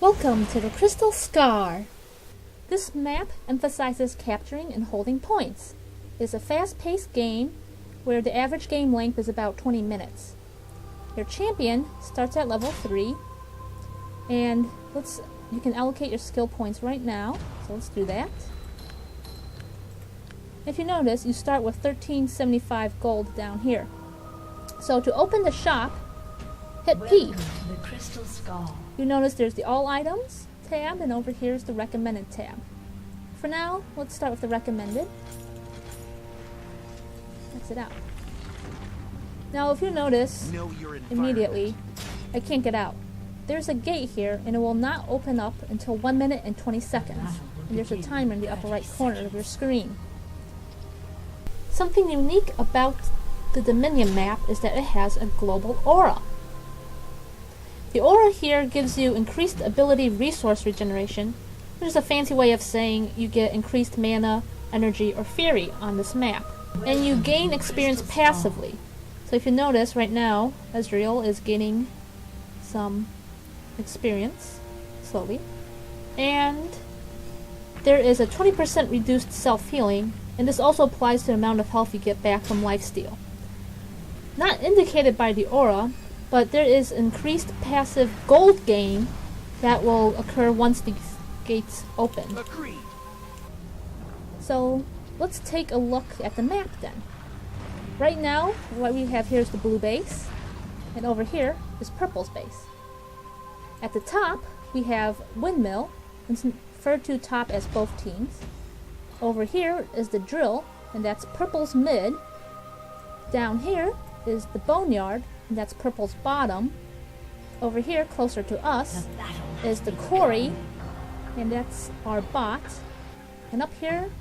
Welcome to the Crystal Scar. This map emphasizes capturing and holding points. It is a fast-paced game where the average game length is about 20 minutes. Your champion starts at level 3, and you can allocate your skill points right now, so let's do that. If you notice, you start with 1375 gold down here. So to open the shop, hit P. The Crystal Scar. You notice there's the All Items tab, and over here is the Recommended tab. For now, let's start with the Recommended. Exit out. Now if you notice, immediately, I can't get out. There's a gate here, and it will not open up until 1 minute and 20 seconds. And there's a timer in the upper right corner of your screen. Something unique about the Dominion map is that it has a global aura. The aura here gives you increased ability resource regeneration, which is a fancy way of saying you get increased mana, energy, or fury on this map. And you gain experience passively. So if you notice right now, Ezreal is gaining some experience, slowly. And there is a 20% reduced self-healing, and this also applies to the amount of health you get back from lifesteal. Not indicated by the aura, but there is increased passive gold gain that will occur once these gates open. Agreed. So let's take a look at the map then. Right now, what we have here is the blue base, and over here is purple's base. At the top, we have Windmill, it's referred to top as both teams. Over here is the drill, and that's purple's mid. Down here is the Boneyard, and that's purple's bottom. Over here, closer to us, is the quarry, and that's our bot. And up here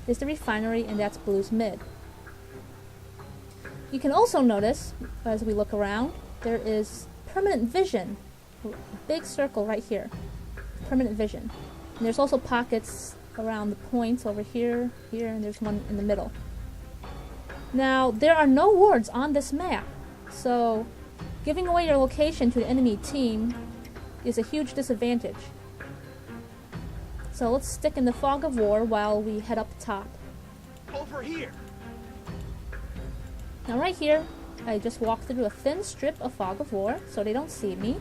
is the refinery, and that's blue's mid. You can also notice, as we look around, there is permanent vision, a big circle right here, permanent vision. And there's also pockets around the points over here, here, and there's one in the middle. Now, there are no wards on this map, so giving away your location to the enemy team is a huge disadvantage. So let's stick in the fog of war while we head up top. Over here. Now right here, I just walked through a thin strip of fog of war, so they don't see me.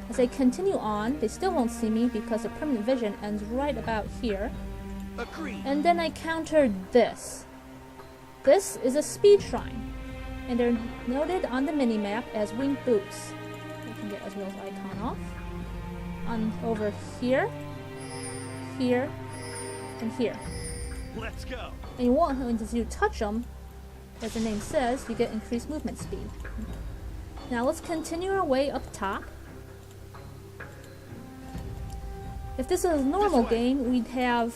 As I continue on, they still won't see me because the permanent vision ends right about here. Agreed. And then I countered this. This is a speed shrine, and they're noted on the minimap as winged boots. I can get Ezreal's icon off. On over here, here, and here. Let's go. And once you touch them, as the name says, you get increased movement speed. Now let's continue our way up top. If this was a normal game, we'd have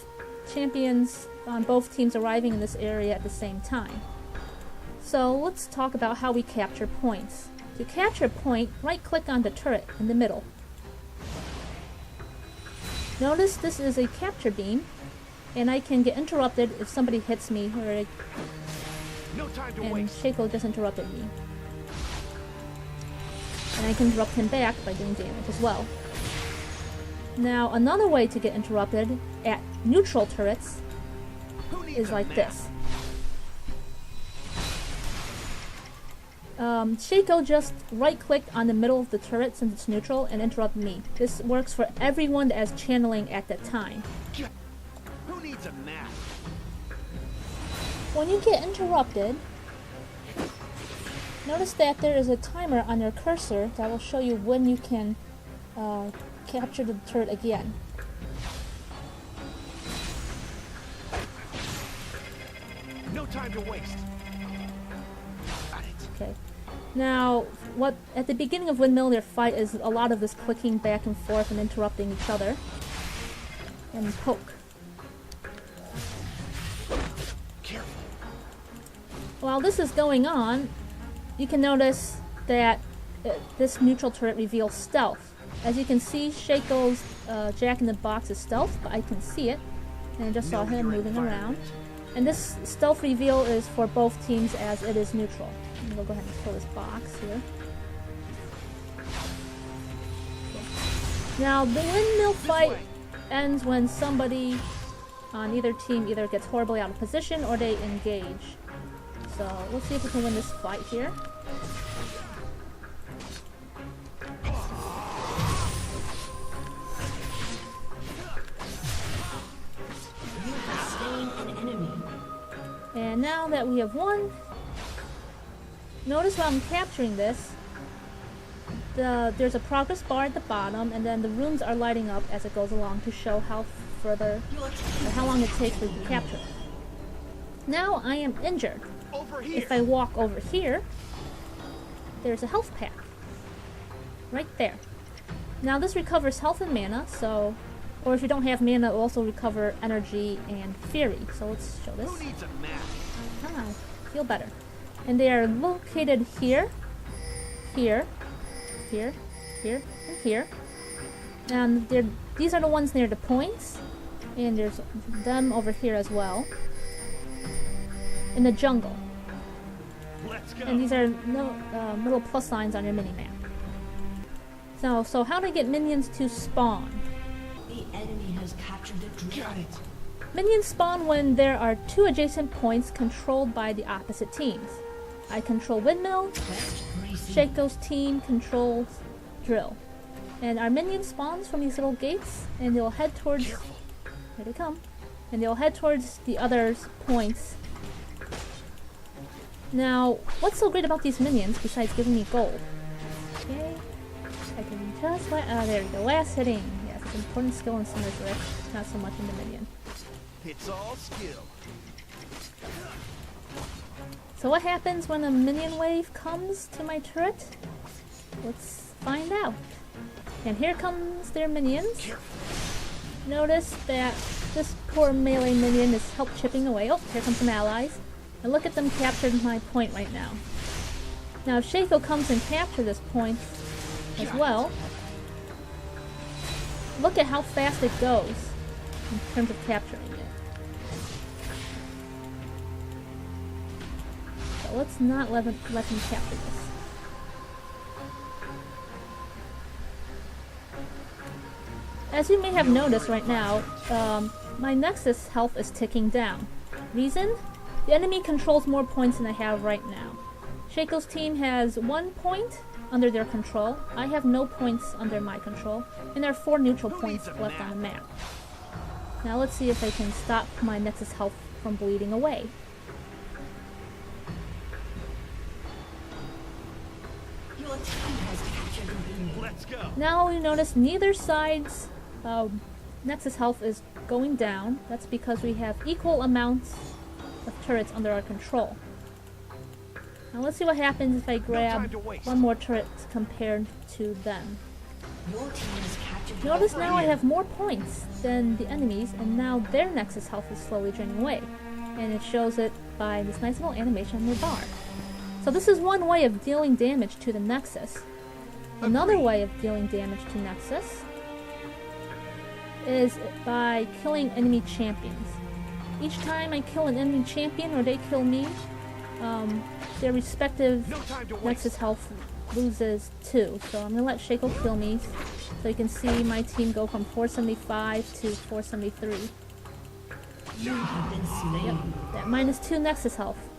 champions on both teams arriving in this area at the same time. So let's talk about how we capture points. To capture a point, right-click on the turret in the middle. Notice this is a capture beam, and I can get interrupted if somebody hits me, No time to and waste. Shaco just interrupted me. And I can interrupt him back by doing damage as well. Now, another way to get interrupted at neutral turrets Who needs is a like map? this. Shaco just right-clicked on the middle of the turret since it's neutral and interrupt me. This works for everyone that is channeling at that time. Who needs a map? When you get interrupted, notice that there is a timer on your cursor that will show you when you can capture the turret again. No time to waste. Got it. Okay. Now, at the beginning of Windmill, their fight is a lot of this clicking back and forth and interrupting each other. And poke. Careful. While this is going on, you can notice that this neutral turret reveals stealth. As you can see, Shaco's Jack in the Box is stealth, but I can see it. And I just saw him moving around. And this stealth reveal is for both teams as it is neutral. We'll go ahead and fill this box here. Okay. Now, the windmill fight way. ends when somebody on either team either gets horribly out of position or they engage. So, let's see if we can win this fight here. And now that we have won, notice while I'm capturing this, there's a progress bar at the bottom, and then the runes are lighting up as it goes along to show how long it takes to capture. Now I am injured. Over here. If I walk over here, there's a health pack. Right there. Now this recovers health and mana, so... Or if you don't have mana, it'll also recover energy and fury. So let's show this. Who needs a map? Ah, feel better. And they are located here, here, here, here, and here. And these are the ones near the points. And there's them over here as well. In the jungle. Let's go. And these are little plus signs on your mini-map. So how to get minions to spawn? The enemy has captured the drill. Got it. Minions spawn when there are two adjacent points controlled by the opposite teams. I control Windmill, Best racing. Shaco's team controls Drill. And our minion spawns from these little gates, and they'll head towards... Here they come. And they'll head towards the other's points. Now, what's so great about these minions besides giving me gold? Okay, I can just... there we go, last hitting. Yes, it's an important skill in Summer's Rift, not so much in the minion. It's all skill. So what happens when a minion wave comes to my turret? Let's find out. And here comes their minions. Notice that this poor melee minion is help chipping away. Oh, here come some allies. And look at them capture my point right now. Now if Shaco comes and capture this point as well, look at how fast it goes in terms of capturing it. So let's not let him capture this. As you may have noticed right now, my Nexus health is ticking down. Reason? The enemy controls more points than I have right now. Shaco's team has 1 point under their control. I have no points under my control. And there are 4 neutral points left on the map. Now let's see if I can stop my Nexus health from bleeding away. Your team has captured the windmill. Let's go. Now you notice neither side's Nexus health is going down. That's because we have equal amounts of turrets under our control. Now let's see what happens if I grab one more turret compared to them. Your team has captured the Notice now I have more points than the enemies, and now their Nexus health is slowly draining away. And it shows it by this nice little animation on their bar. So this is one way of dealing damage to the Nexus. Another way of dealing damage to Nexus is by killing enemy champions. Each time I kill an enemy champion or they kill me, their respective No time to waste. Nexus health loses 2. So I'm gonna let Shaco kill me so you can see my team go from 475 to 473. You have been slain. Yep, that minus 2 Nexus health.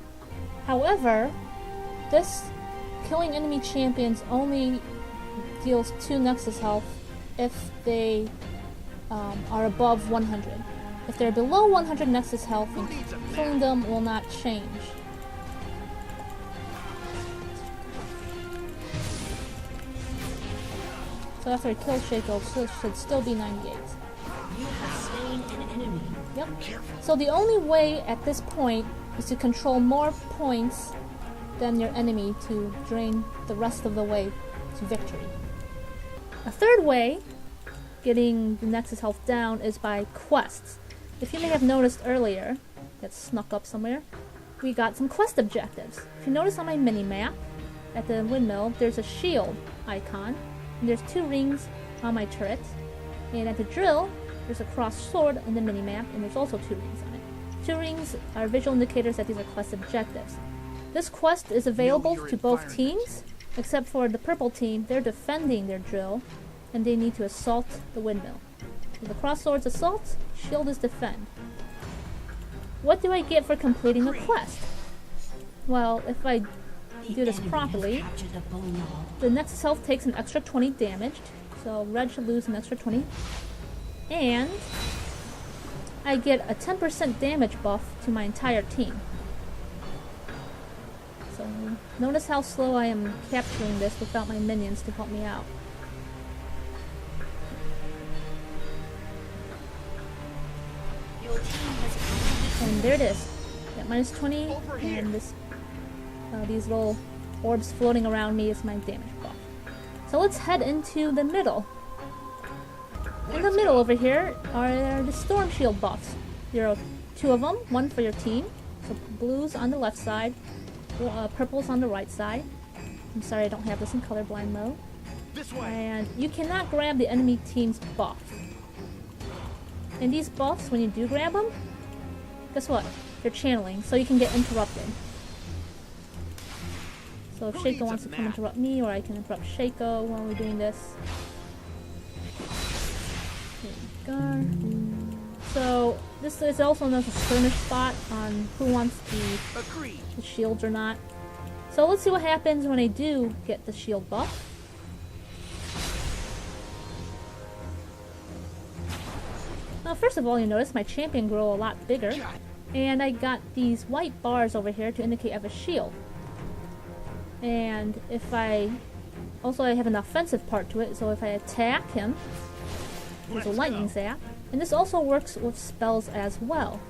However, this killing enemy champions only deals 2 Nexus health if they are above 100. If they're below 100 Nexus health, then killing them will not change. So after I kill Shaco, it should still be 98. You have slain an enemy. Yep. So the only way at this point is to control more points than your enemy to drain the rest of the way to victory. A third way, getting the Nexus health down, is by quests. If you may have noticed earlier, that snuck up somewhere, we got some quest objectives. If you notice on my mini-map, at the windmill, there's a shield icon, and there's 2 rings on my turret. And at the drill, there's a crossed sword on the mini-map, and there's also 2 rings on it. 2 rings are visual indicators that these are quest objectives. This quest is available to both teams, except for the purple team. They're defending their drill, and they need to assault the windmill. So the cross sword's assault, shield is defend. What do I get for completing the quest? Well, if I do this properly, Capture the bone wall. the next self takes an extra 20 damage, so red should lose an extra 20. And I get a 10% damage buff to my entire team. So notice how slow I am capturing this without my minions to help me out. Your team has captured And there it is. Got minus 20, Over here. and this, these little orbs floating around me is my damage buff. So let's head into the middle. In the middle over here are the storm shield buffs. There are 2 of them, one for your team. So blues on the left side, purples on the right side. I'm sorry I don't have this in colorblind mode. This way. And you cannot grab the enemy team's buff. And these buffs, when you do grab them, guess what? They're channeling, so you can get interrupted. So if Who Shaco needs a wants to come map? interrupt me, or I can interrupt Shaco while we're doing this. Here we go. So this is also another skirmish spot on who wants Agreed. the shields or not. So let's see what happens when I do get the shield buff. Now, first of all, you notice my champion grew a lot bigger, and I got these white bars over here to indicate I have a shield. And if I have an offensive part to it, so if I attack him, there's a Let's lightning go. zap, and this also works with spells as well.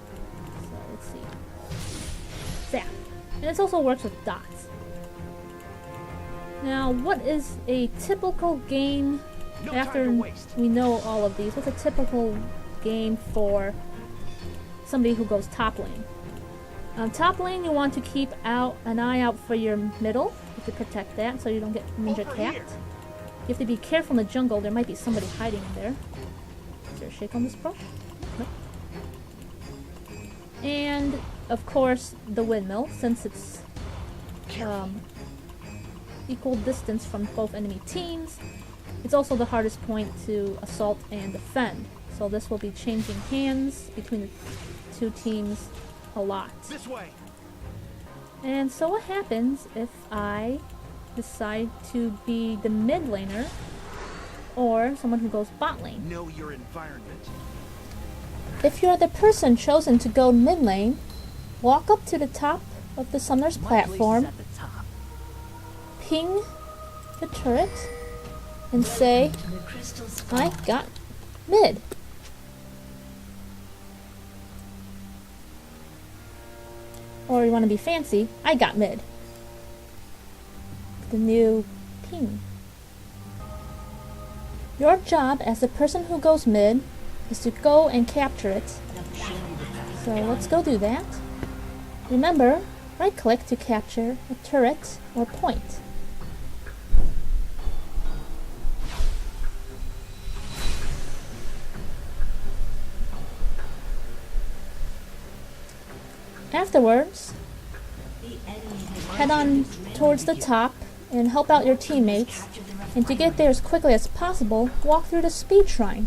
So let's see, zap, and this also works with dots. Now, what is a typical game No after time to waste. we know all of these? What's a typical game for somebody who goes top lane? On top lane, you want to keep an eye out for your middle. You have to protect that so you don't get ninja Over capped. here. You have to be careful in the jungle. There might be somebody hiding in there. Is there a shake on this brush? Nope. And of course, the windmill, since it's equal distance from both enemy teams. It's also the hardest point to assault and defend. So this will be changing hands between the 2 teams a lot. This way. And so what happens if I decide to be the mid laner or someone who goes bot lane? Know your environment. If you're the person chosen to go mid lane, walk up to the top of the summoner's platform, ping the turret, and say, to the crystal skull. I got mid. Or you want to be fancy, I got mid. The new ping. Your job as the person who goes mid is to go and capture it. So let's go do that. Remember, right click to capture a turret or point. Afterwards, The enemy has head on towards the top and help out your teammates. captured the And to get there as quickly as possible, walk through the speed shrine.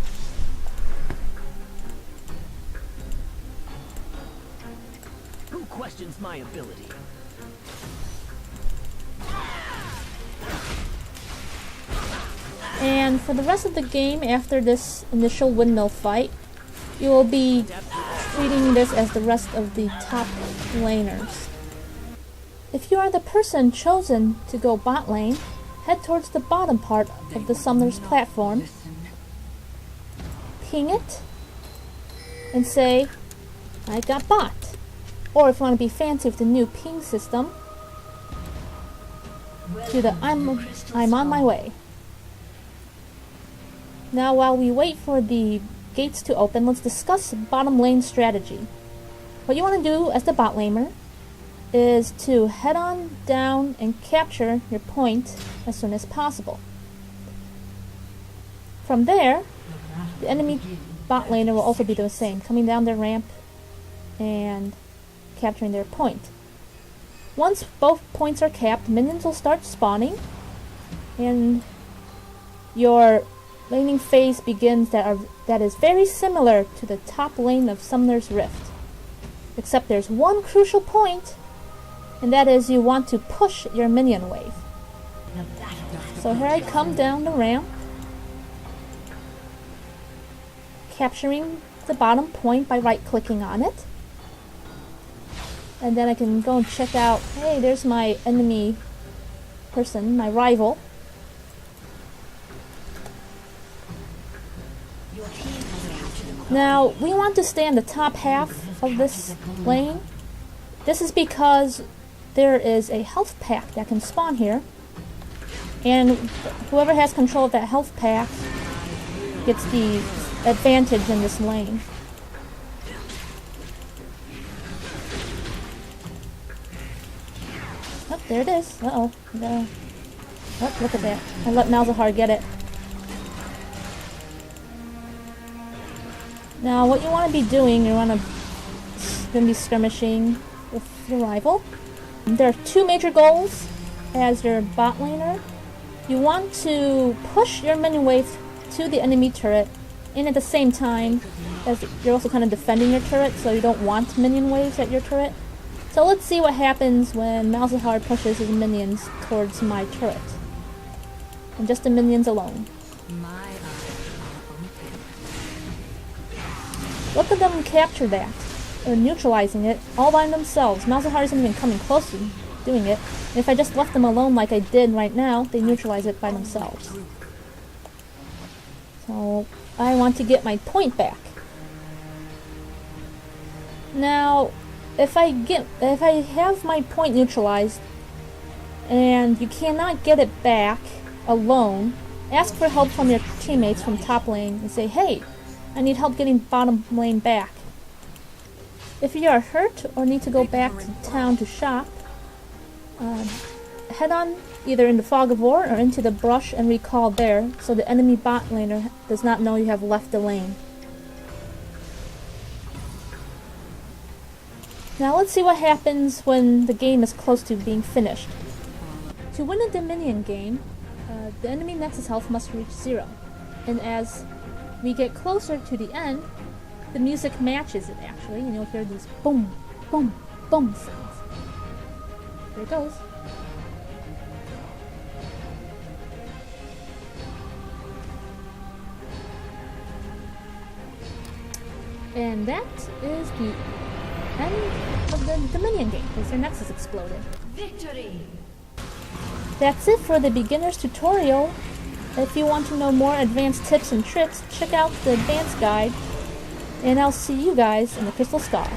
Who questions my ability? And for the rest of the game, after this initial windmill fight, you will be treating this as the rest of the top laners. If you are the person chosen to go bot lane, head towards the bottom part of the summoner's platform, ping it, and say, I got bot. Or if you want to be fancy with the new ping system, do the I'm on my way. Now while we wait for the gates to open, let's discuss bottom lane strategy. What you want to do as the bot laner is to head on down and capture your point as soon as possible. From there, the enemy bot laner will also be the same, coming down their ramp and capturing their point. Once both points are capped, minions will start spawning, and your laning phase begins that is very similar to the top lane of Summoner's Rift. Except there's one crucial point, and that is you want to push your minion wave. The battle. So here I come down the ramp, capturing the bottom point by right-clicking on it. And then I can go and check out, hey, there's my enemy person, my rival. Your team has captured a Now, we want to stay on the top half of this lane. This is because there is a health pack that can spawn here. And whoever has control of that health pack gets the advantage in this lane. Oh, there it is. Uh-oh. Oh, look at that. I let Malzahar get it. Now, what you want to be doing, you're going to be skirmishing with your rival. There are two major goals as your bot laner. You want to push your minion wave to the enemy turret, and at the same time, as you're also kind of defending your turret, so you don't want minion waves at your turret. So let's see what happens when Malzahar pushes his minions towards my turret. And just the minions alone. Look at them capture that. Or neutralizing it all by themselves. Malzahar isn't even coming close to doing it. And if I just left them alone like I did right now, they neutralize it by themselves. So I want to get my point back. Now, if I have my point neutralized and you cannot get it back alone, ask for help from your teammates from top lane and say, hey, I need help getting bottom lane back. If you are hurt or need to go back to town to shop, head on either in the Fog of War or into the brush and recall there, so the enemy bot laner does not know you have left the lane. Now let's see what happens when the game is close to being finished. To win a Dominion game, the enemy Nexus health must reach 0. And as we get closer to the end, the music matches it actually, and you'll hear these boom, boom, boom sounds. Here it goes. And that is the end of the Dominion game, because their Nexus exploded. victory. That's it for the beginner's tutorial. If you want to know more advanced tips and tricks, check out the advanced guide, and I'll see you guys in the Crystal Scar.